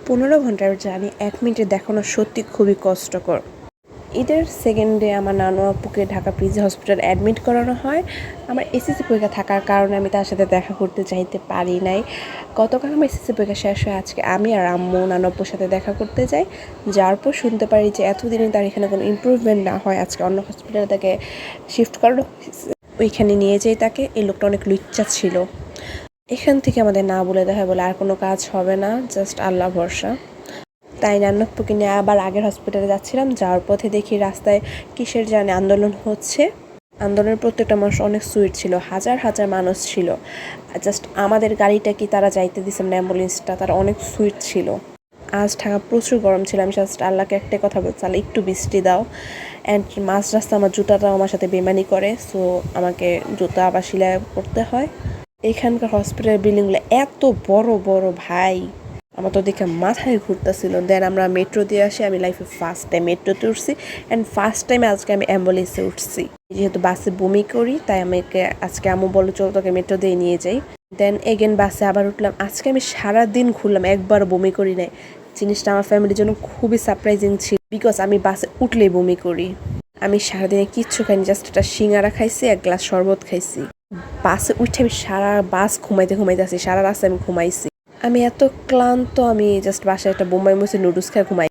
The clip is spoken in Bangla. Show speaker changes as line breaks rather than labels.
15 ঘন্টার জার্নি 1 মিনিটে দেখানো সত্যি খুবই কষ্টকর। ঈদের সেকেন্ড ডে আমার নানু আপুকে ঢাকা পিজি হসপিটাল অ্যাডমিট করানো হয়। আমার এসএসসি পরীক্ষা থাকার কারণে আমি তার সাথে দেখা করতে যাইতে পারি নাই। গতকাল আমার এসএসসি পরীক্ষা শেষ হয়ে আজকে আমি আর আম্মু নানু আপুর সাথে দেখা করতে যাই। যাওয়ার পর শুনতে পারি যে এতদিনে তার এখানে কোনো ইমপ্রুভমেন্ট না হয় আজকে অন্য হসপিটালে তাকে শিফট করানো হয়েছে। ওইখানে নিয়ে যাই তাকে। এই লোকটা অনেক লুচ্চা ছিল। এখান থেকে আমাদের না বলে দেওয়া হয় বলে আর কোনো কাজ হবে না, জাস্ট আল্লাহ ভরসা। তাই নানু আপুকে নিয়ে আবার আগের হসপিটালে যাচ্ছিলাম। যাওয়ার পথে দেখি রাস্তায় কিসের জানি আন্দোলন হচ্ছে। আন্দোলনের প্রত্যেকটা মানুষ অনেক সুইট ছিল, হাজার হাজার মানুষ ছিল। জাস্ট আমাদের গাড়িটা কি তারা যাইতে দিয়েছে না, অ্যাম্বুলেন্সটা, তারা অনেক সুইট ছিল। আজ ঢাকা প্রচুর গরম ছিল। আমি জাস্ট আল্লাহকে একটাই কথা বলছি, আল্লাহ একটু বৃষ্টি দাও। অ্যান্ড মাঝ রাস্তা আমার জুতাটাও আমার সাথে বেমানি করে, সো আমাকে জুতা আবার সেলাই করতে হয়। এখানকার হসপিটালের বিল্ডিংগুলো এত বড় বড় ভাই, আমার তো দেখে মাথায় ঘুরতেছিল। দেন আমরা মেট্রো দিয়ে আসি। আমি লাইফে ফার্স্ট টাইম মেট্রোতে উঠছি অ্যান্ড ফার্স্ট টাইম আজকে আমি অ্যাম্বুলেন্সে উঠছি। যেহেতু বাসে বমি করি তাই আমাকে আজকে আম্মু বললো চলো তোকে মেট্রো দিয়ে নিয়ে যাই। দেন এগেন বাসে আবার উঠলাম। আজকে আমি সারাদিন ঘুরলাম, একবার বমি করি নাই। জিনিসটা আমার ফ্যামিলির জন্য খুবই সারপ্রাইজিং ছিল, বিকজ আমি বাসে উঠলেই বমি করি। আমি সারাদিনে কিচ্ছু খাইনি, জাস্ট একটা সিঙ্গারা খাইছি, এক গ্লাস শরবত খাইছি। বাসে উঠে আমি সারা বাস ঘুমাইতে আসি, সারা রাস্তায় আমি ঘুমাইছি। আমি এত ক্লান্ত, আমি জাস্ট বাসায় একটা বোম্বাই মরিচের নুডলস খেয়ে ঘুমাই।